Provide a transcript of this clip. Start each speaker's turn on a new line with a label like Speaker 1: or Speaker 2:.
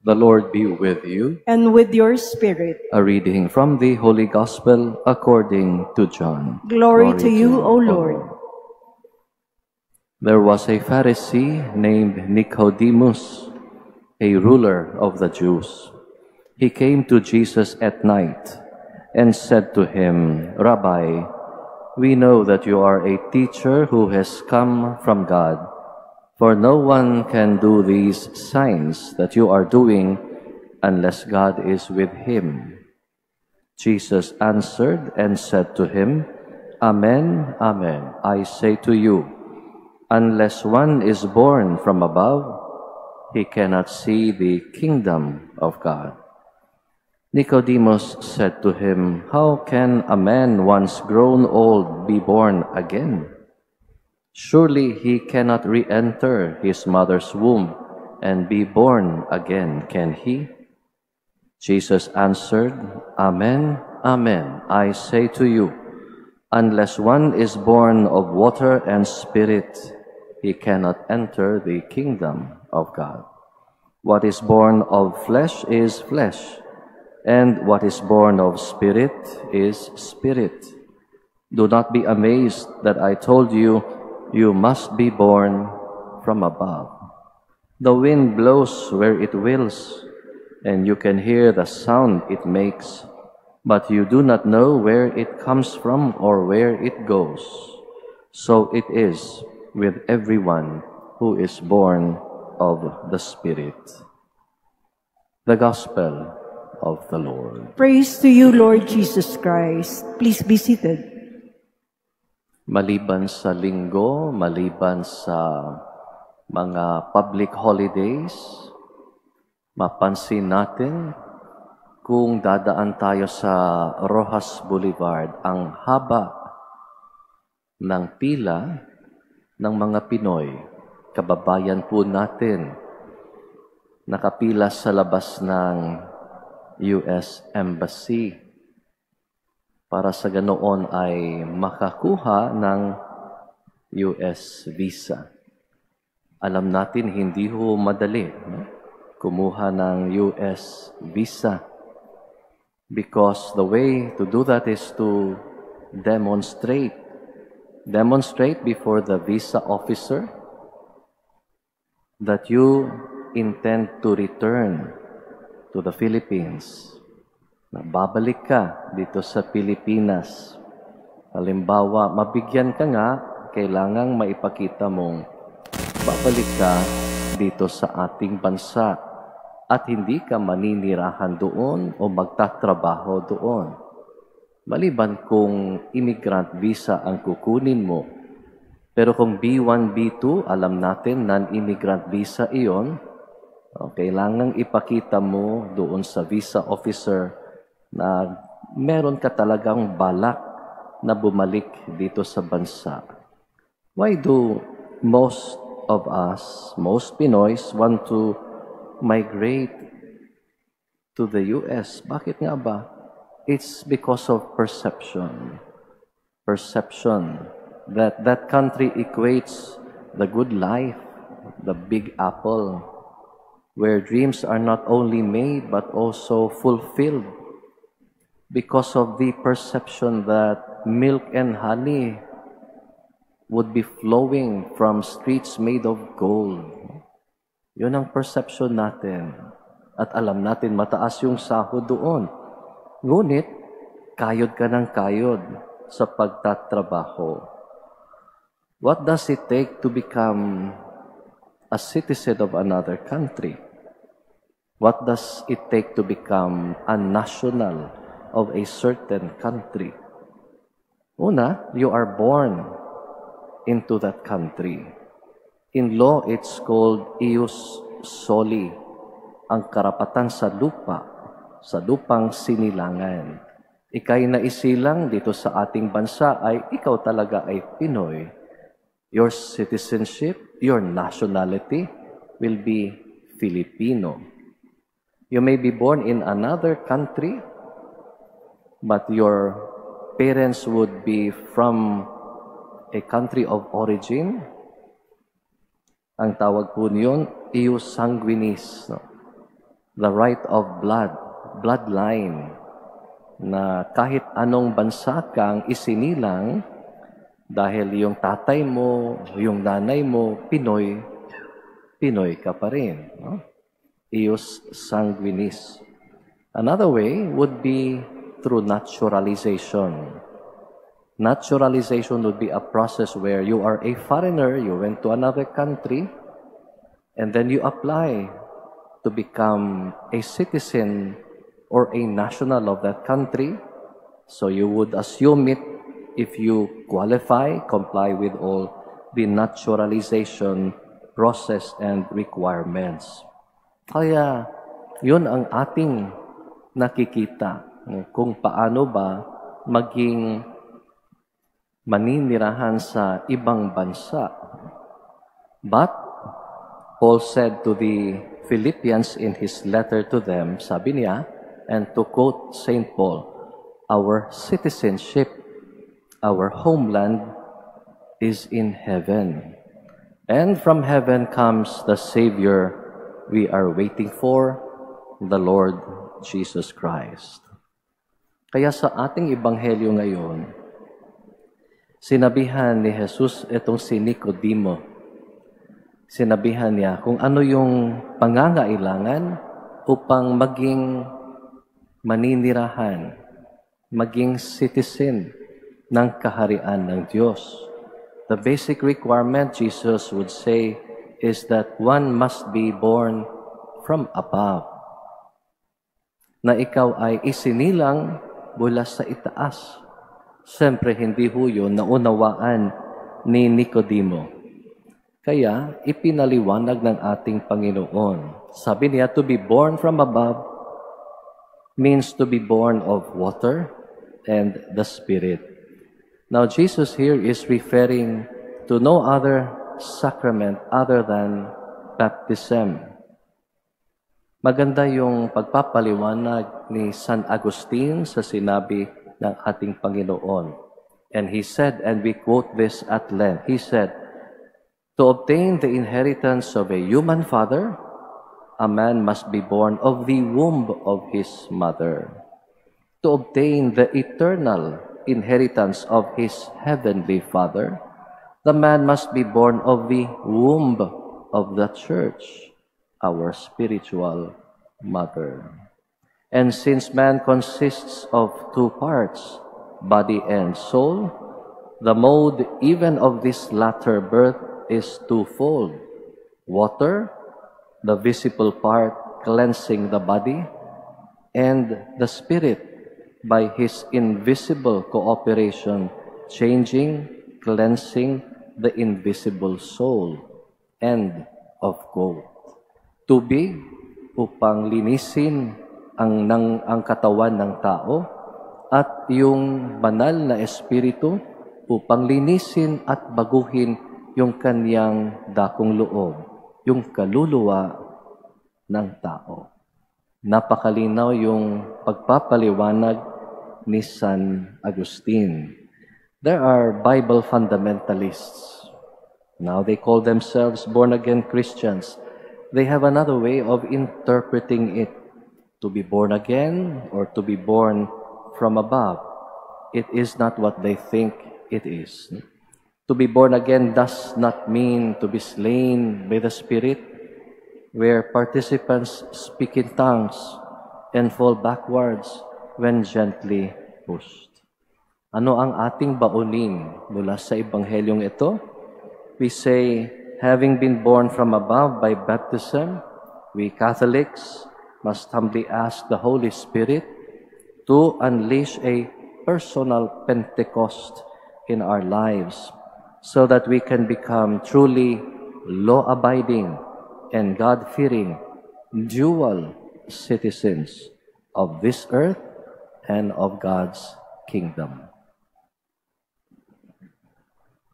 Speaker 1: The Lord be with you.
Speaker 2: And with your spirit.
Speaker 1: A reading from the Holy Gospel according to John.
Speaker 2: Glory to you, O Lord.
Speaker 1: There was a Pharisee named Nicodemus, a ruler of the Jews. He came to Jesus at night and said to him, "Rabbi, we know that you are a teacher who has come from God. For no one can do these signs that you are doing unless God is with him." Jesus answered and said to him, "Amen, amen, I say to you, unless one is born from above, he cannot see the kingdom of God." Nicodemus said to him, "How can a man once grown old be born again? Surely he cannot re-enter his mother's womb and be born again, can he?" Jesus answered, "Amen, amen, I say to you, unless one is born of water and spirit, he cannot enter the kingdom of God. What is born of flesh is flesh, and what is born of spirit is spirit. Do not be amazed that I told you, you must be born from above. The wind blows where it wills, and you can hear the sound it makes, but you do not know where it comes from or where it goes. So it is with everyone who is born of the Spirit." The Gospel of the Lord.
Speaker 2: Praise to you, Lord Jesus Christ. Please be seated.
Speaker 1: Maliban sa linggo, maliban sa mga public holidays, mapansin natin kung dadaan tayo sa Rojas Boulevard, ang haba ng pila ng mga Pinoy, kababayan po natin, nakapila sa labas ng US Embassy para sa ganoon ay makakuha ng US visa. Alam natin hindi ho madali kumuha ng US visa because the way to do that is to demonstrate before the visa officer that you intend to return to the Philippines. Babalik ka dito sa Pilipinas. Halimbawa, mabigyan ka nga, kailangang maipakita mong babalik ka dito sa ating bansa at hindi ka maninirahan doon o magtatrabaho doon. Maliban kung immigrant visa ang kukunin mo. Pero kung B1, B2, alam natin non-immigrant visa iyon, kailangang ipakita mo doon sa visa officer na meron ka talagang balak na bumalik dito sa bansa. Why do most of us, most Pinoys, want to migrate to the US? Bakit nga ba? It's because of perception. Perception that that country equates the good life, the big apple, where dreams are not only made but also fulfilled. Because of the perception that milk and honey would be flowing from streets made of gold. Yun ang perception natin. At alam natin, mataas yung sahod doon. Ngunit, kayod ka ng kayod sa pagtatrabaho. What does it take to become a citizen of another country? What does it take to become a national of a certain country? Una, you are born into that country. In law, it's called ius soli, ang karapatan sa lupa, sa lupang sinilangan. Ika'y naisilang dito sa ating bansa ay ikaw talaga ay Pinoy. Your citizenship, your nationality will be Filipino. You may be born in another country, but your parents would be from a country of origin. Ang tawag po niyon, ius sanguinis. No? the right of bloodline, na kahit anong bansa kang isinilang, dahil yung tatay mo, yung nanay mo, Pinoy ka pa rin. No? Ius sanguinis. Another way would be through naturalization. Naturalization would be a process where you are a foreigner, you went to another country, and then you apply to become a citizen or a national of that country. So you would assume it if you qualify, comply with all the naturalization process and requirements. Kaya yun ang ating nakikita kung paano ba maging maninirahan sa ibang bansa. But Paul said to the Philippians in his letter to them, sabi niya, and to quote St. Paul, our citizenship, our homeland is in heaven. And from heaven comes the Savior we are waiting for, the Lord Jesus Christ. Kaya sa ating ebanghelyo ngayon, sinabihan ni Jesus itong si Nicodemo. Sinabihan niya kung ano yung pangangailangan upang maging maninirahan, maging citizen ng kaharian ng Diyos. The basic requirement, Jesus would say, is that one must be born from above. Na ikaw ay isinilang mula sa itaas. Siyempre, hindi ho yun naunawaan ni Nicodemo. Kaya, ipinaliwanag ng ating Panginoon. Sabi niya, to be born from above means to be born of water and the Spirit. Now, Jesus here is referring to no other sacrament other than baptism. Maganda yung pagpapaliwanag ni San Agustin sa sinabi ng ating Panginoon. And he said, and we quote this at length, he said, to obtain the inheritance of a human father, a man must be born of the womb of his mother. To obtain the eternal inheritance of his heavenly Father, the man must be born of the womb of the Church, our spiritual mother. And since man consists of two parts, body and soul, the mode even of this latter birth is twofold. Water, the visible part cleansing the body, and the Spirit, by His invisible cooperation, changing, cleansing the invisible soul. End of quote. Tubig upang linisin ang katawan ng tao at yung banal na espiritu upang linisin at baguhin yung kanyang dakong loob, yung kaluluwa ng tao. Napakalinaw yung pagpapaliwanag ni San Agustin. There are Bible fundamentalists. Now they call themselves born-again Christians. They have another way of interpreting it. To be born again or to be born from above. It is not what they think it is. To be born again does not mean to be slain by the Spirit, where participants speak in tongues and fall backwards when gently pushed. Ano ang ating baunin mula sa Ebanghelyong ito? We say, having been born from above by baptism, we Catholics must humbly ask the Holy Spirit to unleash a personal Pentecost in our lives so that we can become truly law-abiding and God-fearing dual citizens of this earth and of God's kingdom.